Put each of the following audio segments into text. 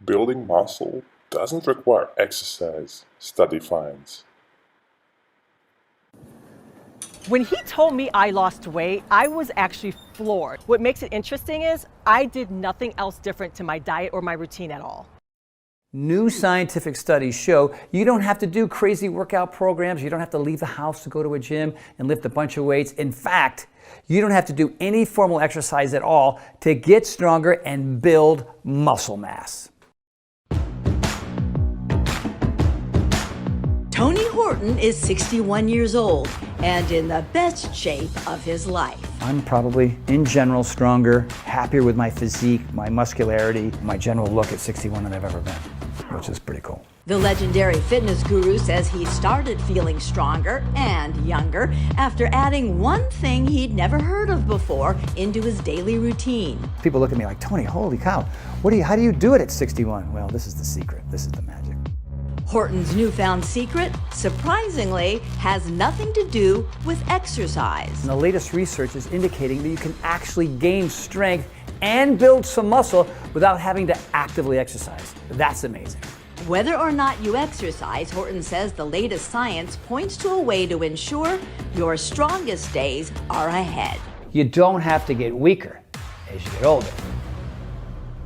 Building muscle doesn't require exercise, study finds. When he told me I lost weight, I was actually floored. What makes it interesting is I did nothing else different to my diet or my routine at all. New scientific studies show you don't have to do crazy workout programs. You don't have to leave the house to go to a gym and lift a bunch of weights. In fact, you don't have to do any formal exercise at all to get stronger and build muscle mass. Tony Horton is 61 years old and in the best shape of his life. I'm probably, in general, stronger, happier with my physique, my muscularity, my general look at 61 than I've ever been, which is pretty cool. The legendary fitness guru says he started feeling stronger and younger after adding one thing he'd never heard of before into his daily routine. People look at me like, Tony, holy cow, how do you do it at 61? Well, this is the secret. This is the magic. Horton's newfound secret, surprisingly, has nothing to do with exercise. And the latest research is indicating that you can actually gain strength and build some muscle without having to actively exercise. That's amazing. Whether or not you exercise, Horton says the latest science points to a way to ensure your strongest days are ahead. You don't have to get weaker as you get older.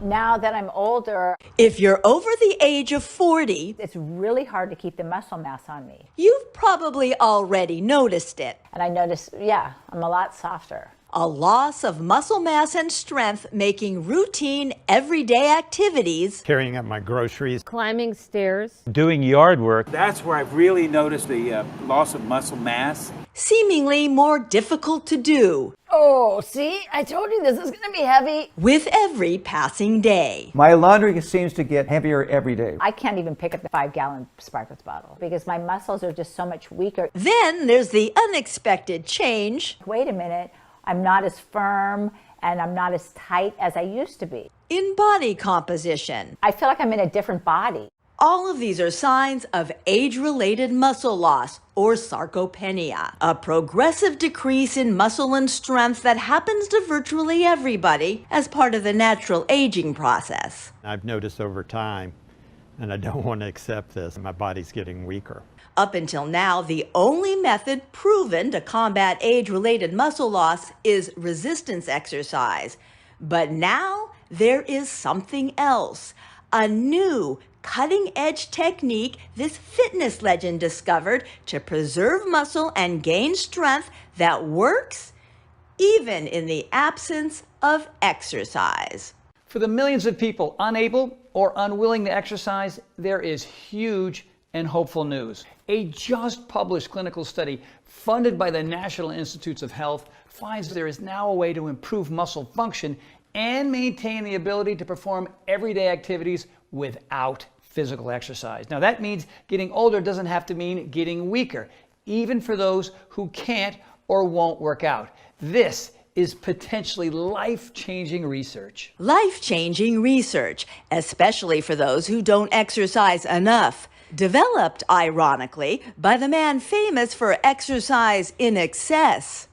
Now that I'm older, if you're over the age of 40, it's really hard to keep the muscle mass on me. You've probably already noticed it. And I noticed, I'm a lot softer. A loss of muscle mass and strength making routine everyday activities, carrying up my groceries, climbing stairs, doing yard work. That's where I've really noticed the loss of muscle mass. Seemingly more difficult to do. Oh, see, I told you this is going to be heavy. With every passing day. My laundry seems to get heavier every day. I can't even pick up the 5-gallon Sparkletts bottle because my muscles are just so much weaker. Then there's the unexpected change. Wait a minute, I'm not as firm and I'm not as tight as I used to be. In body composition. I feel like I'm in a different body. All of these are signs of age-related muscle loss, or sarcopenia, a progressive decrease in muscle and strength that happens to virtually everybody as part of the natural aging process. I've noticed over time, and I don't want to accept this, my body's getting weaker. Up until now, the only method proven to combat age-related muscle loss is resistance exercise. But now there is something else, a new cutting-edge technique this fitness legend discovered to preserve muscle and gain strength that works even in the absence of exercise. For the millions of people unable or unwilling to exercise, there is huge and hopeful news. A just published clinical study funded by the National Institutes of Health finds there is now a way to improve muscle function and maintain the ability to perform everyday activities without physical exercise. Now that means getting older doesn't have to mean getting weaker, even for those who can't or won't work out. This is potentially life-changing research. Life-changing research, especially for those who don't exercise enough. Developed, ironically, by the man famous for exercise in excess.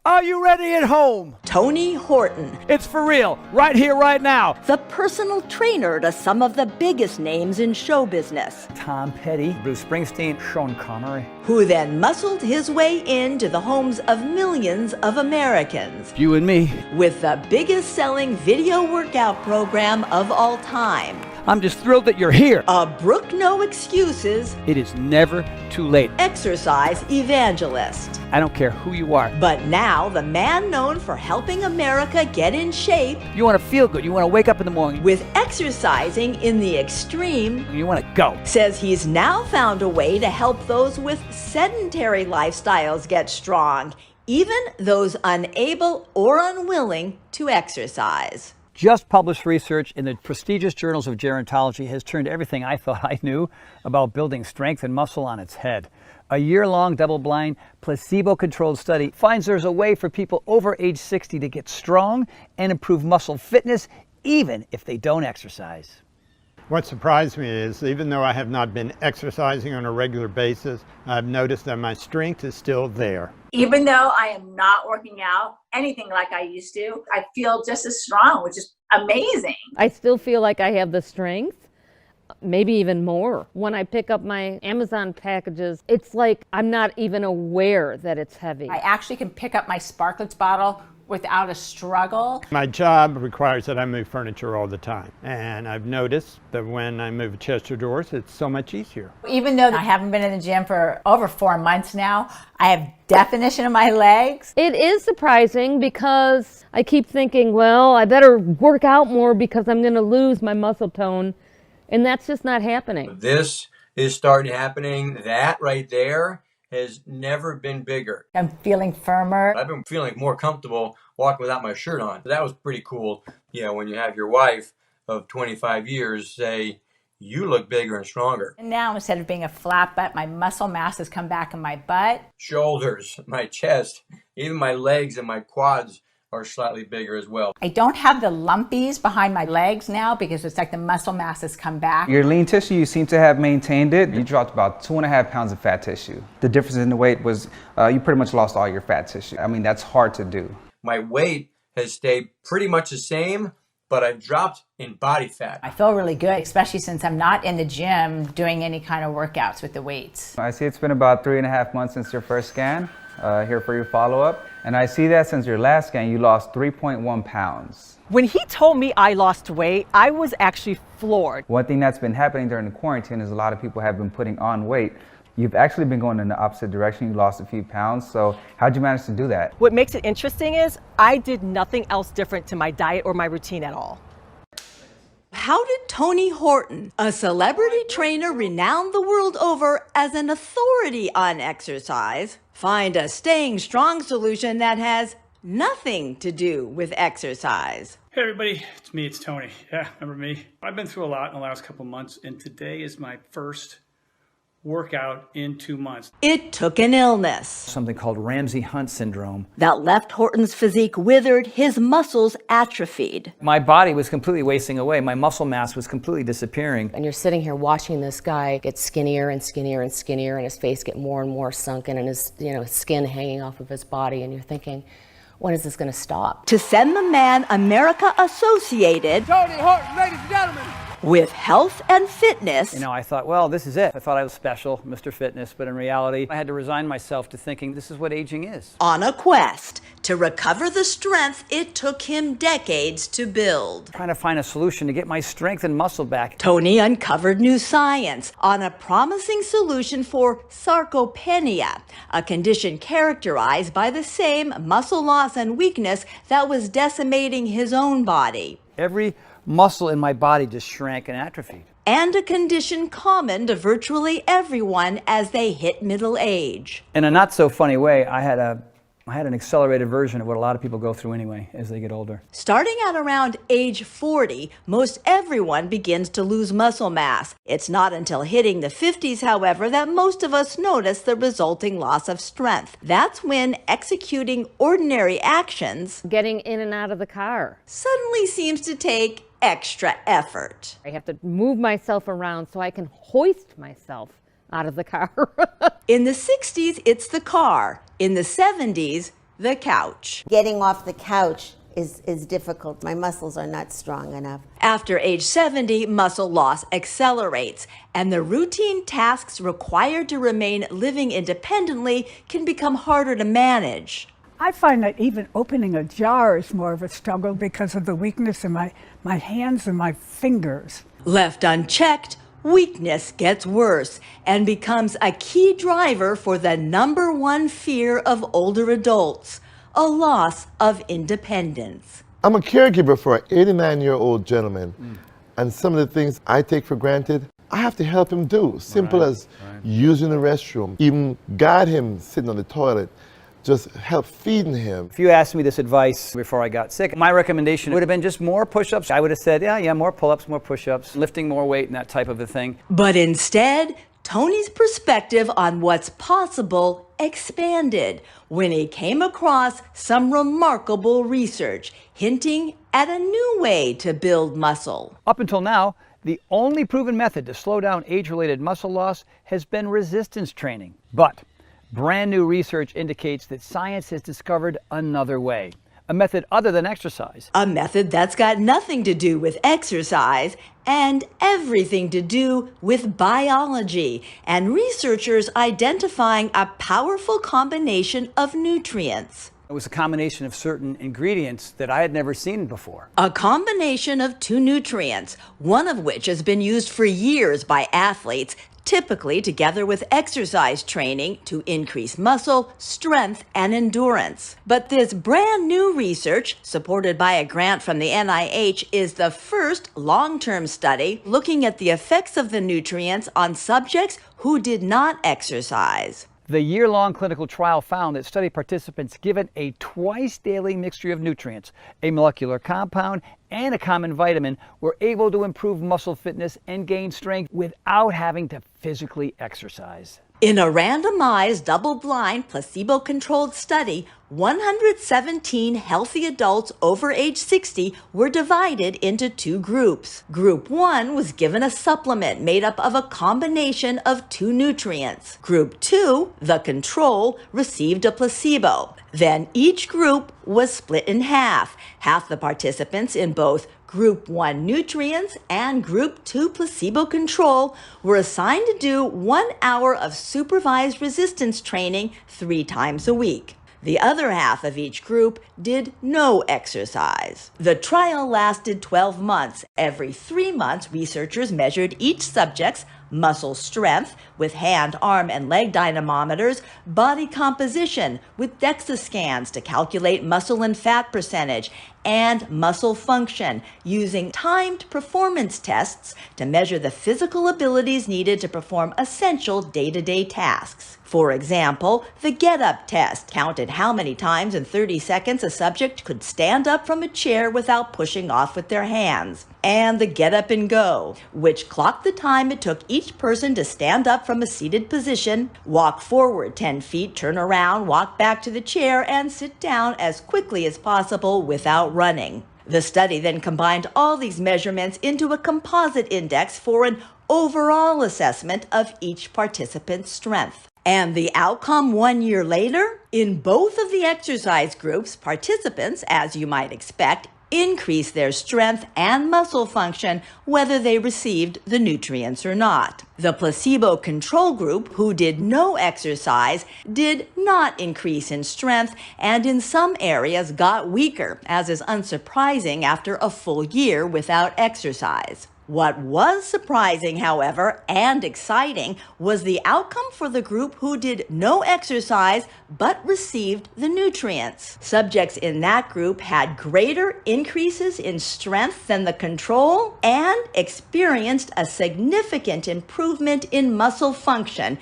Are you ready at home? Tony Horton. It's for real, right here, right now. The personal trainer to some of the biggest names in show business. Tom Petty, Bruce Springsteen, Sean Connery. Who then muscled his way into the homes of millions of Americans. You and me. With the biggest selling video workout program of all time. I'm just thrilled that you're here. A Brook No Excuses. It is never too late. Exercise evangelist. I don't care who you are. But now the man known for helping America get in shape. You want to feel good. You want to wake up in the morning. With exercising in the extreme. You want to go. Says he's now found a way to help those with sedentary lifestyles get strong. Even those unable or unwilling to exercise. Just published research in the prestigious journals of gerontology has turned everything I thought I knew about building strength and muscle on its head. A year-long, double-blind, placebo-controlled study finds there's a way for people over age 60 to get strong and improve muscle fitness, even if they don't exercise. What surprised me is, even though I have not been exercising on a regular basis, I've noticed that my strength is still there. Even though I am not working out anything like I used to, I feel just as strong, which is amazing. I still feel like I have the strength, maybe even more. When I pick up my Amazon packages, it's like I'm not even aware that it's heavy. I actually can pick up my Sparkletts bottle without a struggle. My job requires that I move furniture all the time, and I've noticed that when I move chest of drawers, it's so much easier. Even though I haven't been in the gym for over 4 months now, I have definition in my legs. It is surprising because I keep thinking, well, I better work out more because I'm going to lose my muscle tone, and that's just not happening. This is starting happening. That right there has never been bigger. I'm feeling firmer. I've been feeling more comfortable walking without my shirt on. That was pretty cool. You know, when you have your wife of 25 years say, you look bigger and stronger. And now, instead of being a flat butt, my muscle mass has come back in my butt. Shoulders, my chest, even my legs and my quads are slightly bigger as well. I don't have the lumpies behind my legs now because it's like the muscle mass has come back. Your lean tissue, you seem to have maintained it. You dropped about 2.5 pounds of fat tissue. The difference in the weight was you pretty much lost all your fat tissue. I mean, that's hard to do. My weight has stayed pretty much the same, but I've dropped in body fat. I feel really good, especially since I'm not in the gym doing any kind of workouts with the weights. I see it's been about 3.5 months since your first scan. Here for your follow-up. And I see that since your last scan, you lost 3.1 pounds. When he told me I lost weight, I was actually floored. One thing that's been happening during the quarantine is a lot of people have been putting on weight. You've actually been going in the opposite direction. You lost a few pounds. So how'd you manage to do that? What makes it interesting is I did nothing else different to my diet or my routine at all. How did Tony Horton, a celebrity trainer renowned the world over as an authority on exercise, find a staying strong solution that has nothing to do with exercise? Hey everybody, it's me, it's Tony. Yeah, remember me? I've been through a lot in the last couple months, and today is my first workout in 2 months. It took an illness. Something called Ramsay-Hunt syndrome. That left Horton's physique withered, his muscles atrophied. My body was completely wasting away. My muscle mass was completely disappearing. And you're sitting here watching this guy get skinnier and skinnier and skinnier, and his face get more and more sunken, and his skin hanging off of his body, and you're thinking, when is this going to stop? To send the man America associated, Tony Horton, ladies and gentlemen, with health and fitness. I thought, well, this is it. I thought I was special, Mr. Fitness, but in reality, I had to resign myself to thinking this is what aging is. On a quest to recover the strength it took him decades to build. Trying to find a solution to get my strength and muscle back. Tony uncovered new science on a promising solution for sarcopenia, a condition characterized by the same muscle loss and weakness that was decimating his own body. Every muscle in my body just shrank and atrophied. And a condition common to virtually everyone as they hit middle age. In a not so funny way, I had an accelerated version of what a lot of people go through anyway as they get older. Starting at around age 40, most everyone begins to lose muscle mass. It's not until hitting the 50s, however, that most of us notice the resulting loss of strength. That's when executing ordinary actions, Getting in and out of the car. suddenly seems to take extra effort. I have to move myself around so I can hoist myself out of the car. In the 60s, it's the car. In the 70s, the couch. Getting off the couch is difficult. My muscles are not strong enough. After age 70, muscle loss accelerates, and the routine tasks required to remain living independently can become harder to manage. I find that even opening a jar is more of a struggle because of the weakness in my hands and my fingers. Left unchecked, weakness gets worse and becomes a key driver for the #1 fear of older adults, a loss of independence. I'm a caregiver for an 89-year-old gentleman, and some of the things I take for granted, I have to help him do. Simple as using the restroom, even guide him sitting on the toilet, just help feeding him. If you asked me this advice before I got sick, my recommendation would have been just more push-ups. I would have said, yeah, more pull-ups, more push-ups, lifting more weight and that type of a thing. But instead, Tony's perspective on what's possible expanded when he came across some remarkable research hinting at a new way to build muscle. Up until now, the only proven method to slow down age-related muscle loss has been resistance training. But brand new research indicates that science has discovered another way, a method other than exercise. A method that's got nothing to do with exercise and everything to do with biology, and researchers identifying a powerful combination of nutrients. It was a combination of certain ingredients that I had never seen before. A combination of two nutrients, one of which has been used for years by athletes, typically together with exercise training to increase muscle, strength, and endurance. But this brand new research, supported by a grant from the NIH, is the first long-term study looking at the effects of the nutrients on subjects who did not exercise. The year-long clinical trial found that study participants given a twice-daily mixture of nutrients, a molecular compound, and a common vitamin were able to improve muscle fitness and gain strength without having to physically exercise. In a randomized, double-blind, placebo-controlled study, 117 healthy adults over age 60 were divided into two groups. Group 1 was given a supplement made up of a combination of two nutrients. Group 2, the control, received a placebo. Then each group was split in half. Half the participants in both Group 1 nutrients and Group 2 placebo control were assigned to do 1 hour of supervised resistance training 3 times a week. The other half of each group did no exercise. The trial lasted 12 months. Every 3 months, researchers measured each subject's muscle strength with hand, arm, and leg dynamometers, body composition with DEXA scans to calculate muscle and fat percentage, and muscle function using timed performance tests to measure the physical abilities needed to perform essential day-to-day tasks. For example, the get-up test counted how many times in 30 seconds a subject could stand up from a chair without pushing off with their hands. And the get up and go, which clocked the time it took each person to stand up from a seated position, walk forward 10 feet, turn around, walk back to the chair, and sit down as quickly as possible without running. The study then combined all these measurements into a composite index for an overall assessment of each participant's strength. And the outcome 1 year later? In both of the exercise groups, participants, as you might expect, increased their strength and muscle function whether they received the nutrients or not. The placebo control group, who did no exercise, did not increase in strength and in some areas got weaker, as is unsurprising after a full year without exercise. What was surprising, however, and exciting was the outcome for the group who did no exercise but received the nutrients. Subjects in that group had greater increases in strength than the control and experienced a significant improvement in muscle function,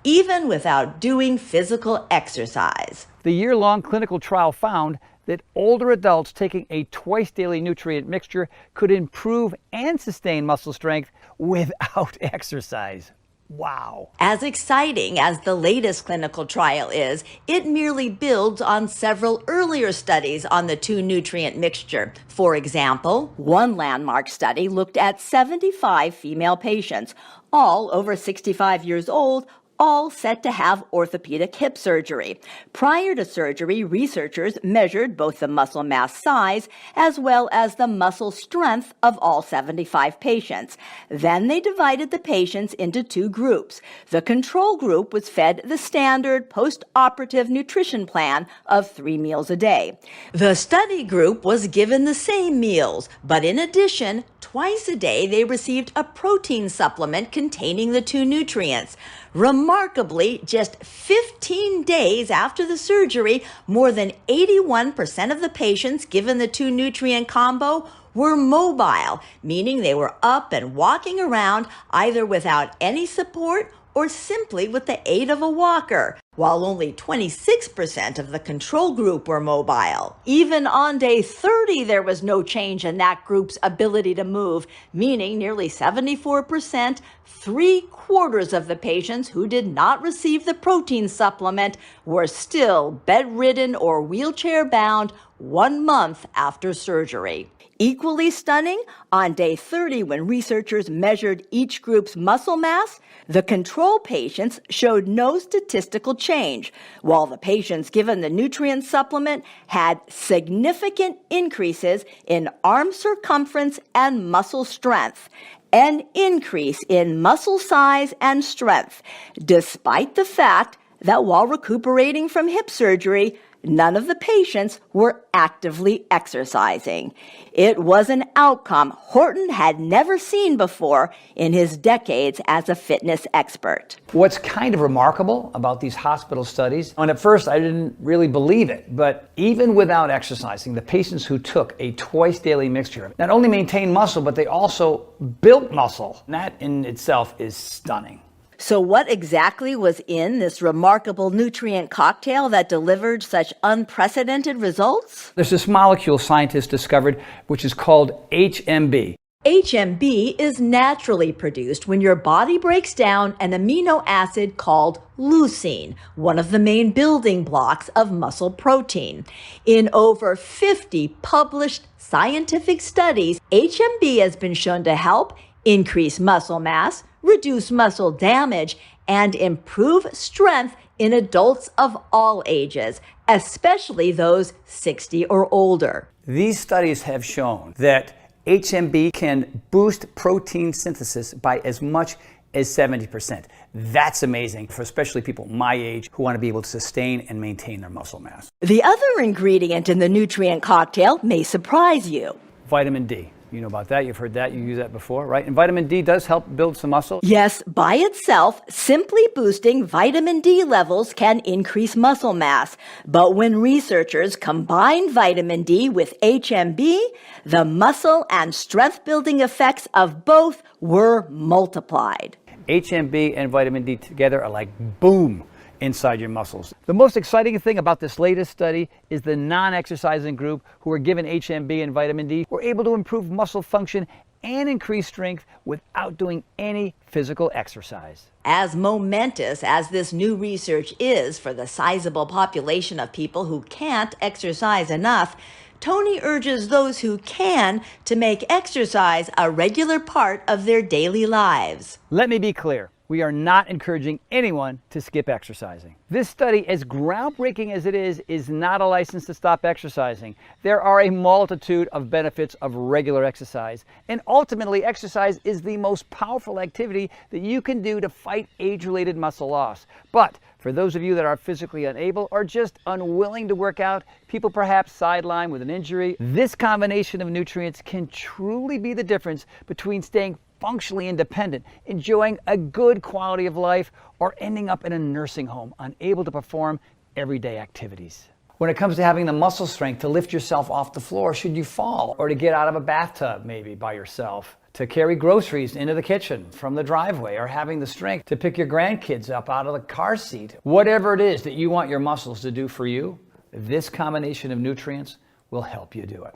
even without doing physical exercise. The year-long clinical trial found that older adults taking a twice-daily nutrient mixture could improve and sustain muscle strength without exercise. Wow. As exciting as the latest clinical trial is, it merely builds on several earlier studies on the two-nutrient mixture. For example, one landmark study looked at 75 female patients, all over 65 years old, all set to have orthopedic hip surgery. Prior to surgery, researchers measured both the muscle mass size as well as the muscle strength of all 75 patients. Then they divided the patients into two groups. The control group was fed the standard post-operative nutrition plan of 3 meals a day. The study group was given the same meals, but in addition, twice a day they received a protein supplement containing the two nutrients. Remarkably, just 15 days after the surgery, more than 81% of the patients given the two-nutrient combo were mobile, meaning they were up and walking around either without any support or simply with the aid of a walker, while only 26% of the control group were mobile. Even on day 30, there was no change in that group's ability to move, meaning nearly 74%, 3/4 of the patients who did not receive the protein supplement were still bedridden or wheelchair-bound 1 month after surgery. Equally stunning, on day 30, when researchers measured each group's muscle mass, the control patients showed no statistical change, while the patients given the nutrient supplement had significant increases in arm circumference and muscle strength, an increase in muscle size and strength, despite the fact that while recuperating from hip surgery, none of the patients were actively exercising. It was an outcome Horton had never seen before in his decades as a fitness expert. What's kind of remarkable about these hospital studies, and at first I didn't really believe it, but even without exercising, the patients who took a twice daily mixture not only maintained muscle, but they also built muscle. And that in itself is stunning. So what exactly was in this remarkable nutrient cocktail that delivered such unprecedented results? There's this molecule scientists discovered, which is called HMB. HMB is naturally produced when your body breaks down an amino acid called leucine, one of the main building blocks of muscle protein. In over 50 published scientific studies, HMB has been shown to help increase muscle mass, reduce muscle damage, and improve strength in adults of all ages, especially those 60 or older. These studies have shown that HMB can boost protein synthesis by as much as 70%. That's amazing for especially people my age who want to be able to sustain and maintain their muscle mass. The other ingredient in the nutrient cocktail may surprise you. Vitamin D. You know about that, you've heard that, you use that before, right? And vitamin D does help build some muscle. Yes, by itself, simply boosting vitamin D levels can increase muscle mass. But when researchers combined vitamin D with HMB, the muscle and strength building effects of both were multiplied. HMB and vitamin D together are like boom inside your muscles. The most exciting thing about this latest study is the non-exercising group who were given HMB and vitamin D were able to improve muscle function and increase strength without doing any physical exercise. As momentous as this new research is for the sizable population of people who can't exercise enough, Tony urges those who can to make exercise a regular part of their daily lives. Let me be clear. We are not encouraging anyone to skip exercising. This study, as groundbreaking as it is not a license to stop exercising. There are a multitude of benefits of regular exercise, and ultimately exercise is the most powerful activity that you can do to fight age-related muscle loss. But for those of you that are physically unable or just unwilling to work out, people perhaps sidelined with an injury, this combination of nutrients can truly be the difference between staying functionally independent, enjoying a good quality of life, or ending up in a nursing home, unable to perform everyday activities. When it comes to having the muscle strength to lift yourself off the floor should you fall, or to get out of a bathtub maybe by yourself, to carry groceries into the kitchen from the driveway, or having the strength to pick your grandkids up out of the car seat, whatever it is that you want your muscles to do for you, this combination of nutrients will help you do it.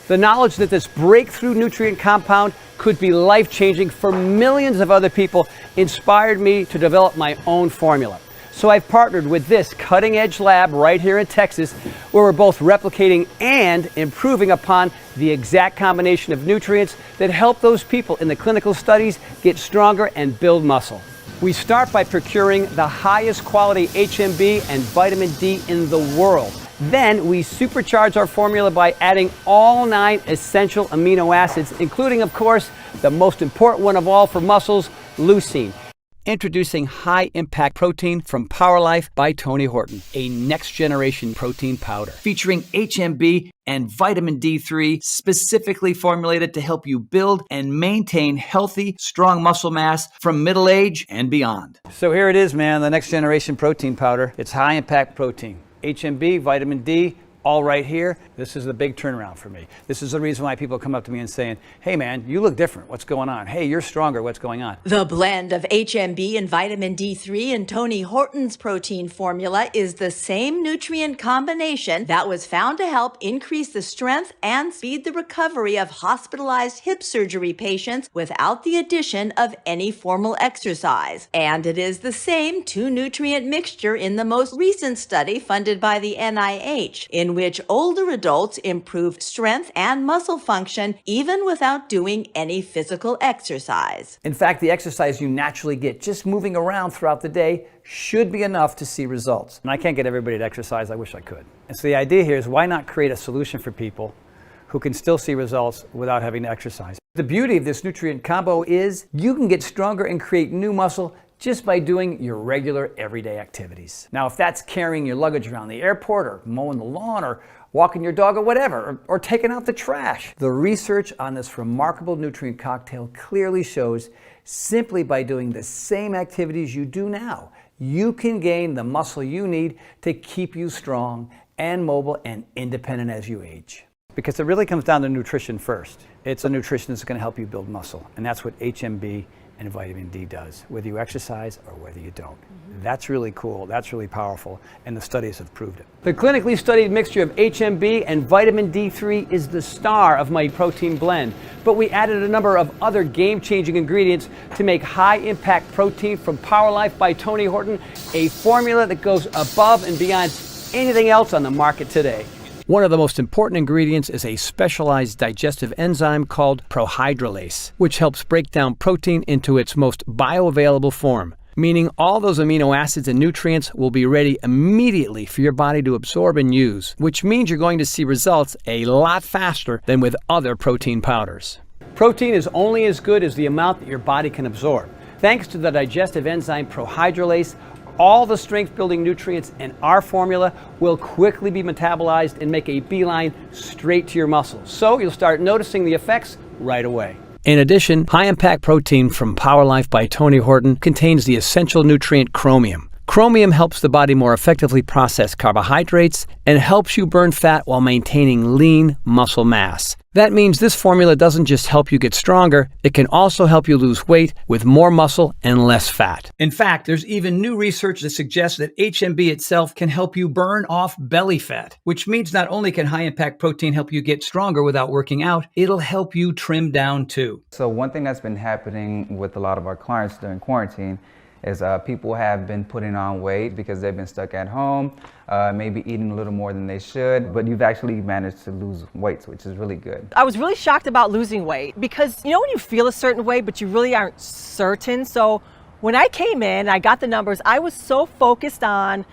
The knowledge that this breakthrough nutrient compound could be life-changing for millions of other people inspired me to develop my own formula. So I've partnered with this cutting-edge lab right here in Texas, where we're both replicating and improving upon the exact combination of nutrients that help those people in the clinical studies get stronger and build muscle. We start by procuring the highest quality HMB and vitamin D in the world. Then we supercharge our formula by adding all 9 essential amino acids, including, of course, the most important one of all for muscles, leucine. Introducing High Impact Protein from Power Life by Tony Horton, a next-generation protein powder featuring HMB and vitamin D3, specifically formulated to help you build and maintain healthy, strong muscle mass from middle age and beyond. So here it is, man, the next-generation protein powder. It's high-impact protein. HMB, vitamin D, all right here. This is a big turnaround for me. This is the reason why people come up to me and saying, hey man, you look different. What's going on? Hey, you're stronger. What's going on? The blend of HMB and vitamin D3 in Tony Horton's protein formula is the same nutrient combination that was found to help increase the strength and speed the recovery of hospitalized hip surgery patients without the addition of any formal exercise. And it is the same 2-nutrient mixture in the most recent study funded by the NIH, in which older adults improved strength and muscle function even without doing any physical exercise. In fact, the exercise you naturally get just moving around throughout the day should be enough to see results. And I can't get everybody to exercise. I wish I could. And so the idea here is, why not create a solution for people who can still see results without having to exercise? The beauty of this nutrient combo is you can get stronger and create new muscle just by doing your regular everyday activities. Now, if that's carrying your luggage around the airport, or mowing the lawn, or walking your dog, or whatever, or taking out the trash, the research on this remarkable nutrient cocktail clearly shows simply by doing the same activities you do now, you can gain the muscle you need to keep you strong and mobile and independent as you age. Because it really comes down to nutrition first. It's a nutrition that's going to help you build muscle, and that's what HMB and vitamin D does, whether you exercise or whether you don't. That's really cool, that's really powerful, and the studies have proved it. The clinically studied mixture of HMB and vitamin D3 is the star of my protein blend, but we added a number of other game-changing ingredients to make high-impact protein from Power Life by Tony Horton, a formula that goes above and beyond anything else on the market today. One of the most important ingredients is a specialized digestive enzyme called prohydrolase, which helps break down protein into its most bioavailable form, meaning all those amino acids and nutrients will be ready immediately for your body to absorb and use, which means you're going to see results a lot faster than with other protein powders. Protein is only as good as the amount that your body can absorb. Thanks to the digestive enzyme prohydrolase, all the strength-building nutrients in our formula will quickly be metabolized and make a beeline straight to your muscles. So you'll start noticing the effects right away. In addition, high-impact protein from Power Life by Tony Horton contains the essential nutrient chromium. Chromium helps the body more effectively process carbohydrates and helps you burn fat while maintaining lean muscle mass. That means this formula doesn't just help you get stronger, it can also help you lose weight with more muscle and less fat. In fact, there's even new research that suggests that HMB itself can help you burn off belly fat, which means not only can high-impact protein help you get stronger without working out, it'll help you trim down too. So one thing that's been happening with a lot of our clients during quarantine is people have been putting on weight because they've been stuck at home, maybe eating a little more than they should, but you've actually managed to lose weight, which is really good. I was really shocked about losing weight because, you know, when you feel a certain way, but you really aren't certain. So when I came in, I got the numbers, I was so focused on,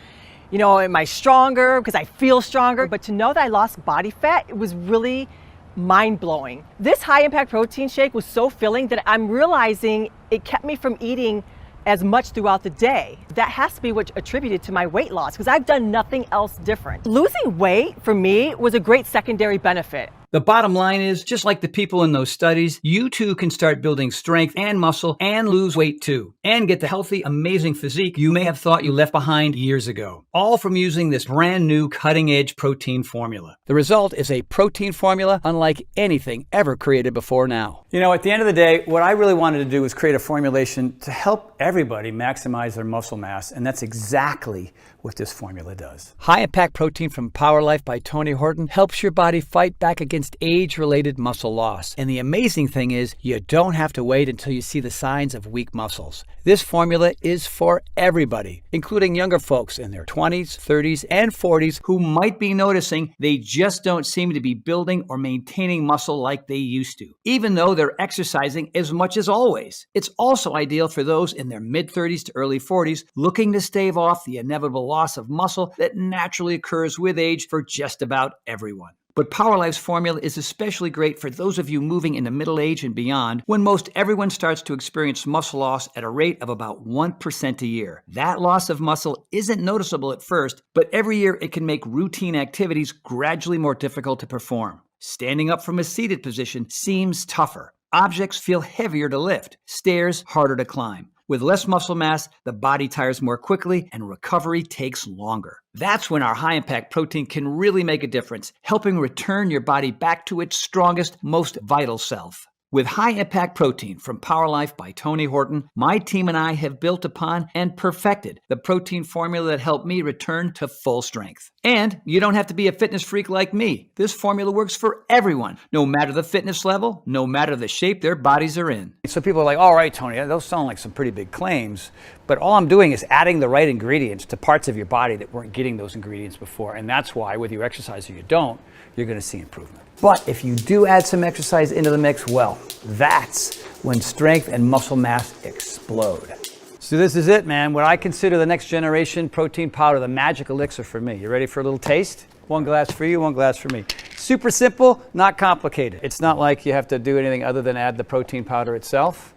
you know, am I stronger because I feel stronger? But to know that I lost body fat, it was really mind-blowing. This high-impact protein shake was so filling that I'm realizing it kept me from eating as much throughout the day. That has to be what attributed to my weight loss because I've done nothing else different. Losing weight for me was a great secondary benefit. The bottom line is, just like the people in those studies, you too can start building strength and muscle and lose weight too, and get the healthy, amazing physique you may have thought you left behind years ago, all from using this brand new cutting-edge protein formula. The result is a protein formula unlike anything ever created before now. You know, at the end of the day, what I really wanted to do was create a formulation to help everybody maximize their muscle mass, and that's exactly what this formula does. High-impact protein from Power Life by Tony Horton helps your body fight back against age-related muscle loss. And the amazing thing is, you don't have to wait until you see the signs of weak muscles. This formula is for everybody, including younger folks in their 20s, 30s, and 40s who might be noticing they just don't seem to be building or maintaining muscle like they used to, even though they're exercising as much as always. It's also ideal for those in their mid-30s to early 40s looking to stave off the inevitable loss of muscle that naturally occurs with age for just about everyone. But Power Life's formula is especially great for those of you moving into middle age and beyond, when most everyone starts to experience muscle loss at a rate of about 1% a year. That loss of muscle isn't noticeable at first, but every year it can make routine activities gradually more difficult to perform. Standing up from a seated position seems tougher. Objects feel heavier to lift, stairs harder to climb. With less muscle mass, the body tires more quickly and recovery takes longer. That's when our high-impact protein can really make a difference, helping return your body back to its strongest, most vital self. With high-impact protein from Power Life by Tony Horton, my team and I have built upon and perfected the protein formula that helped me return to full strength. And you don't have to be a fitness freak like me. This formula works for everyone, no matter the fitness level, no matter the shape their bodies are in. So people are like, all right, Tony, those sound like some pretty big claims, but all I'm doing is adding the right ingredients to parts of your body that weren't getting those ingredients before. And that's why, whether you exercise or you don't, you're going to see improvement. But if you do add some exercise into the mix, well, that's when strength and muscle mass explode. So this is it, man. What I consider the next generation protein powder, the magic elixir for me. You ready for a little taste? One glass for you, one glass for me. Super simple, not complicated. It's not like you have to do anything other than add the protein powder itself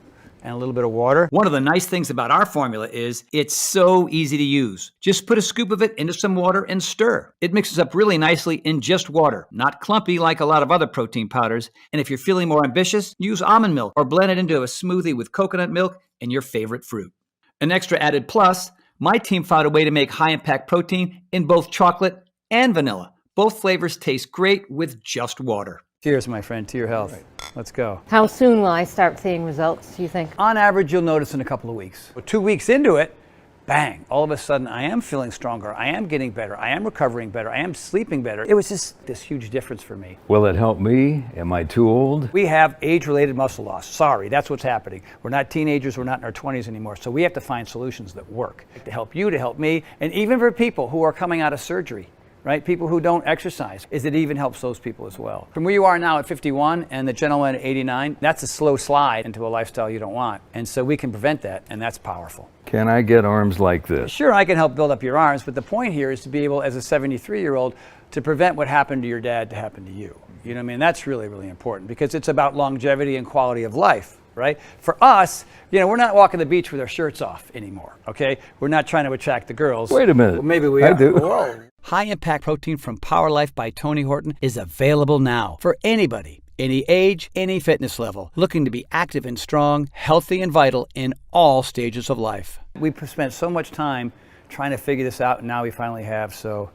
and a little bit of water. One of the nice things about our formula is it's so easy to use. Just put a scoop of it into some water and stir. It mixes up really nicely in just water, not clumpy like a lot of other protein powders. And if you're feeling more ambitious, use almond milk or blend it into a smoothie with coconut milk and your favorite fruit. An extra added plus, my team found a way to make high-impact protein in both chocolate and vanilla. Both flavors taste great with just water. Cheers, my friend, to your health. Right. Let's go. How soon will I start seeing results, do you think? On average, you'll notice in a couple of weeks. 2 weeks into it, bang, all of a sudden I am feeling stronger, I am getting better, I am recovering better, I am sleeping better. It was just this huge difference for me. Will it help me? Am I too old? We have age-related muscle loss. Sorry, that's what's happening. We're not teenagers, we're not in our 20s anymore, so we have to find solutions that work to help you, to help me, and even for people who are coming out of surgery. Right? People who don't exercise, it even helps those people as well. From where you are now at 51 and the gentleman at 89, that's a slow slide into a lifestyle you don't want. And so we can prevent that, and that's powerful. Can I get arms like this? Sure, I can help build up your arms, but the point here is to be able, as a 73-year-old, to prevent what happened to your dad to happen to you. You know what I mean? That's really, really important because it's about longevity and quality of life. Right? For us, you know, we're not walking the beach with our shirts off anymore, okay? We're not trying to attract the girls. Wait a minute. Well, maybe we I are. do. Whoa. High-impact protein from Power Life by Tony Horton is available now for anybody, any age, any fitness level, looking to be active and strong, healthy and vital in all stages of life. We've spent so much time trying to figure this out, and now we finally have, so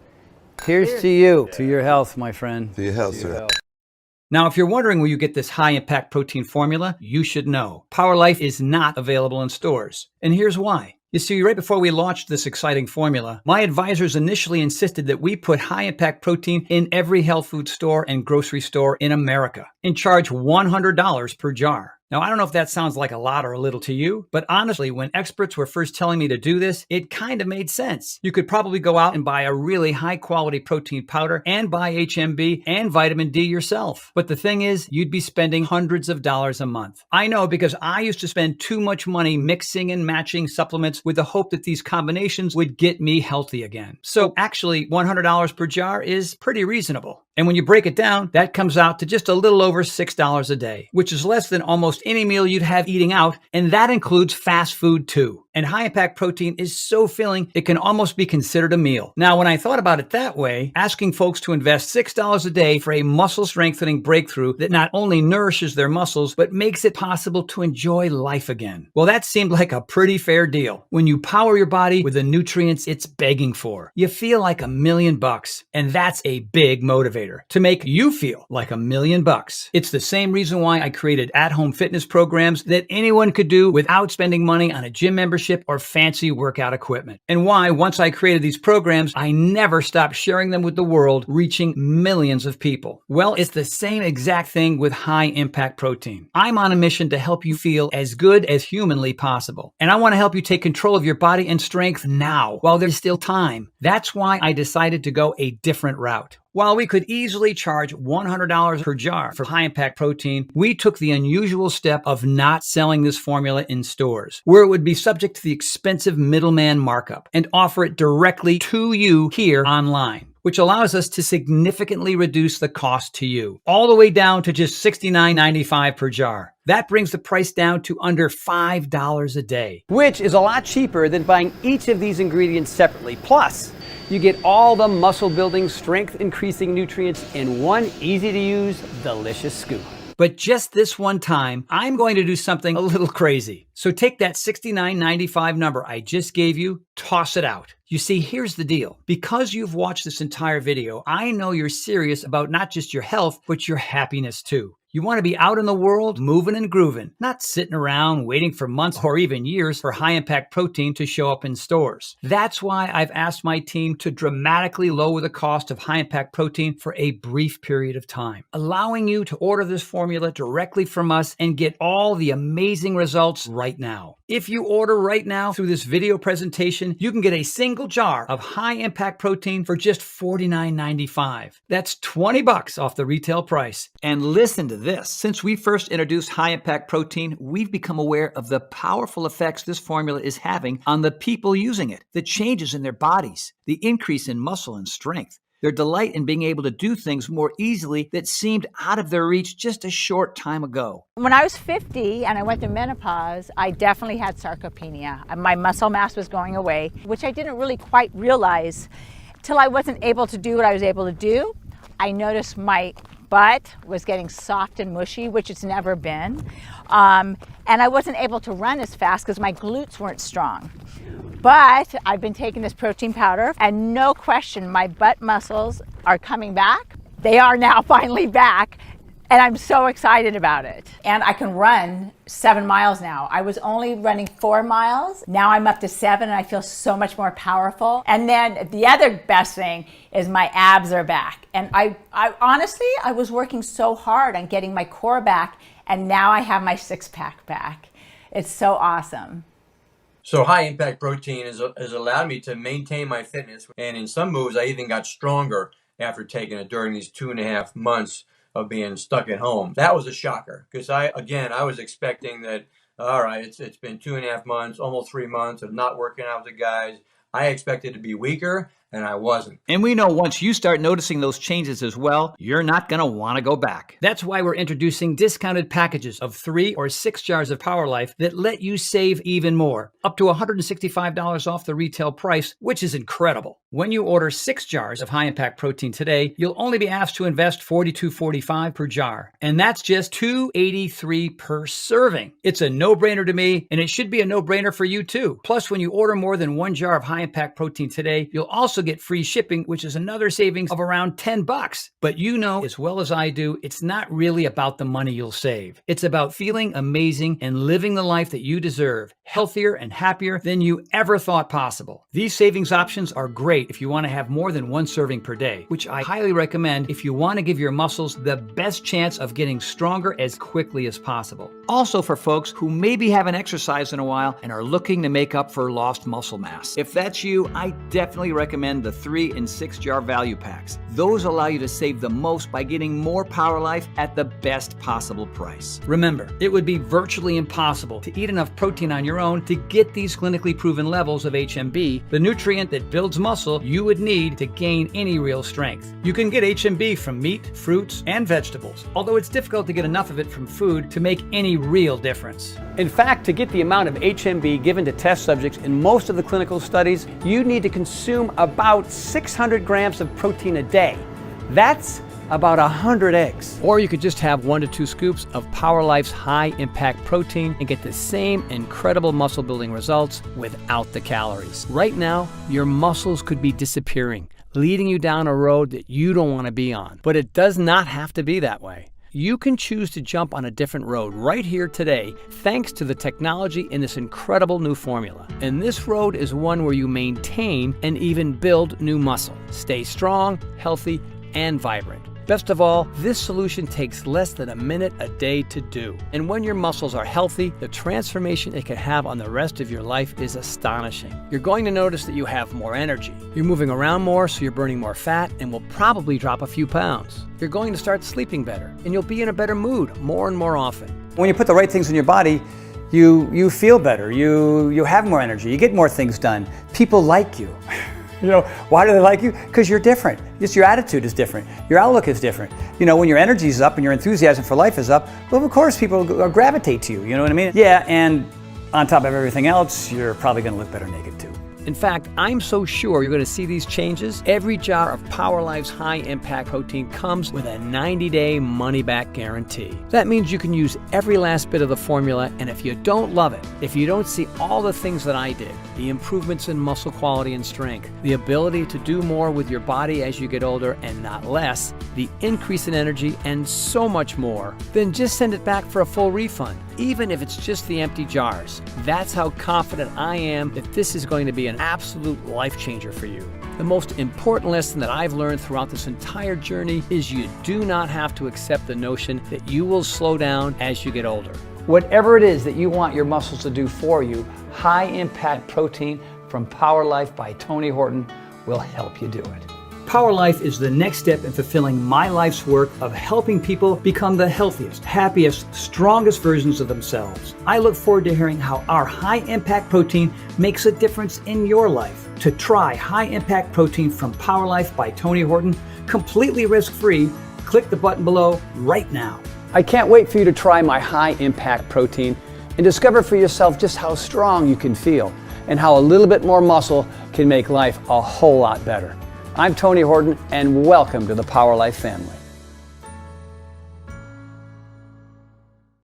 here's to you, to your health, my friend. To your health, sir. Now, if you're wondering where you get this high-impact protein formula, you should know. Power Life is not available in stores. And here's why. You see, right before we launched this exciting formula, my advisors initially insisted that we put high-impact protein in every health food store and grocery store in America and charge $100 per jar. Now, I don't know if that sounds like a lot or a little to you, but honestly, when experts were first telling me to do this, it kind of made sense. You could probably go out and buy a really high-quality protein powder and buy HMB and vitamin D yourself. But the thing is, you'd be spending hundreds of dollars a month. I know because I used to spend too much money mixing and matching supplements with the hope that these combinations would get me healthy again. So actually, $100 per jar is pretty reasonable. And when you break it down, that comes out to just a little over $6 a day, which is less than almost any meal you'd have eating out, and that includes fast food too. And high-impact protein is so filling, it can almost be considered a meal. Now, when I thought about it that way, asking folks to invest $6 a day for a muscle-strengthening breakthrough that not only nourishes their muscles, but makes it possible to enjoy life again. Well, that seemed like a pretty fair deal. When you power your body with the nutrients it's begging for, you feel like $1 million, and that's a big motivator to make you feel like $1 million. It's the same reason why I created at-home fitness programs that anyone could do without spending money on a gym membership or fancy workout equipment. And why, once I created these programs, I never stopped sharing them with the world, reaching millions of people. Well, it's the same exact thing with high-impact protein. I'm on a mission to help you feel as good as humanly possible. And I want to help you take control of your body and strength now, while there's still time. That's why I decided to go a different route. While we could easily charge $100 per jar for high-impact protein, we took the unusual step of not selling this formula in stores, where it would be subject to the expensive middleman markup, and offer it directly to you here online, which allows us to significantly reduce the cost to you, all the way down to just $69.95 per jar. That brings the price down to under $5 a day. Which is a lot cheaper than buying each of these ingredients separately. Plus, you get all the muscle building, strength increasing nutrients in one easy to use, delicious scoop. But just this one time, I'm going to do something a little crazy. So take that $69.95 number I just gave you, toss it out. You see, here's the deal. Because you've watched this entire video, I know you're serious about not just your health, but your happiness too. You want to be out in the world, moving and grooving, not sitting around waiting for months or even years for high-impact protein to show up in stores. That's why I've asked my team to dramatically lower the cost of high-impact protein for a brief period of time, allowing you to order this formula directly from us and get all the amazing results right now. If you order right now through this video presentation, you can get a single jar of high-impact protein for just $49.95. That's $20 off the retail price. And listen to this. Since we first introduced high-impact protein, we've become aware of the powerful effects this formula is having on the people using it, the changes in their bodies, the increase in muscle and strength, their delight in being able to do things more easily that seemed out of their reach just a short time ago. When I was 50 and I went through menopause, I definitely had sarcopenia. My muscle mass was going away, which I didn't really quite realize till I wasn't able to do what I was able to do. I noticed my butt was getting soft and mushy, which it's never been. And I wasn't able to run as fast because my glutes weren't strong. But I've been taking this protein powder and no question, my butt muscles are coming back. They are now finally back. And I'm so excited about it. And I can run 7 miles now. I was only running 4 miles. Now I'm up to 7 and I feel so much more powerful. And then the other best thing is my abs are back. And I honestly, I was working so hard on getting my core back and now I have my six-pack back. It's so awesome. So high impact protein has allowed me to maintain my fitness. And in some moves, I even got stronger after taking it during these 2.5 months of being stuck at home. That was a shocker because I was expecting that, all right, it's been 2.5 months, almost 3 months of not working out with the guys. I expected to be weaker and I wasn't. And we know once you start noticing those changes as well, you're not going to want to go back. That's why we're introducing discounted packages of 3 or 6 jars of Power Life that let you save even more, up to $165 off the retail price, which is incredible. When you order 6 jars of high-impact protein today, you'll only be asked to invest $42.45 per jar, and that's just $2.83 per serving. It's a no-brainer to me, and it should be a no-brainer for you too. Plus, when you order more than 1 jar of high-impact protein today, you'll also get free shipping, which is another savings of around $10. But you know as well as I do, it's not really about the money you'll save. It's about feeling amazing and living the life that you deserve, healthier and happier than you ever thought possible. These savings options are great if you want to have more than 1 serving per day, which I highly recommend if you want to give your muscles the best chance of getting stronger as quickly as possible. Also for folks who maybe haven't exercised in a while and are looking to make up for lost muscle mass. If that's you, I definitely recommend the 3 and 6 jar value packs. Those allow you to save the most by getting more Power Life at the best possible price. Remember, it would be virtually impossible to eat enough protein on your own to get these clinically proven levels of HMB, the nutrient that builds muscle you would need to gain any real strength. You can get HMB from meat, fruits, and vegetables, although it's difficult to get enough of it from food to make any real difference. In fact, to get the amount of HMB given to test subjects in most of the clinical studies, you need to consume about 600 grams of protein a day. That's about 100 eggs. Or you could just have 1 to 2 scoops of Power Life's high impact protein and get the same incredible muscle building results without the calories. Right now, your muscles could be disappearing, leading you down a road that you don't want to be on. But it does not have to be that way. You can choose to jump on a different road right here today thanks to the technology in this incredible new formula. And this road is one where you maintain and even build new muscle. Stay strong, healthy, and vibrant. Best of all, this solution takes less than a minute a day to do. And when your muscles are healthy, the transformation it can have on the rest of your life is astonishing. You're going to notice that you have more energy. You're moving around more, so you're burning more fat and will probably drop a few pounds. You're going to start sleeping better, and you'll be in a better mood more and more often. When you put the right things in your body, you feel better, you have more energy, you get more things done. People like you. You know, why do they like you? Because you're different. Just your attitude is different. Your outlook is different. You know, when your energy is up and your enthusiasm for life is up, well, of course, people gravitate to you. You know what I mean? Yeah, and on top of everything else, you're probably going to look better naked too. In fact, I'm so sure you're going to see these changes. Every jar of Power Life's high impact protein comes with a 90-day money-back guarantee. That means you can use every last bit of the formula, and if you don't love it, if you don't see all the things that I did, the improvements in muscle quality and strength, the ability to do more with your body as you get older and not less, the increase in energy, and so much more, then just send it back for a full refund, even if it's just the empty jars. That's how confident I am that this is going to be an absolute life changer for you. The most important lesson that I've learned throughout this entire journey is you do not have to accept the notion that you will slow down as you get older. Whatever it is that you want your muscles to do for you, high impact protein from Power Life by Tony Horton will help you do it. Power Life is the next step in fulfilling my life's work of helping people become the healthiest, happiest, strongest versions of themselves. I look forward to hearing how our high impact protein makes a difference in your life. To try high impact protein from Power Life by Tony Horton, completely risk-free, click the button below right now. I can't wait for you to try my high impact protein and discover for yourself just how strong you can feel and how a little bit more muscle can make life a whole lot better. I'm Tony Horton, and welcome to the Power Life family.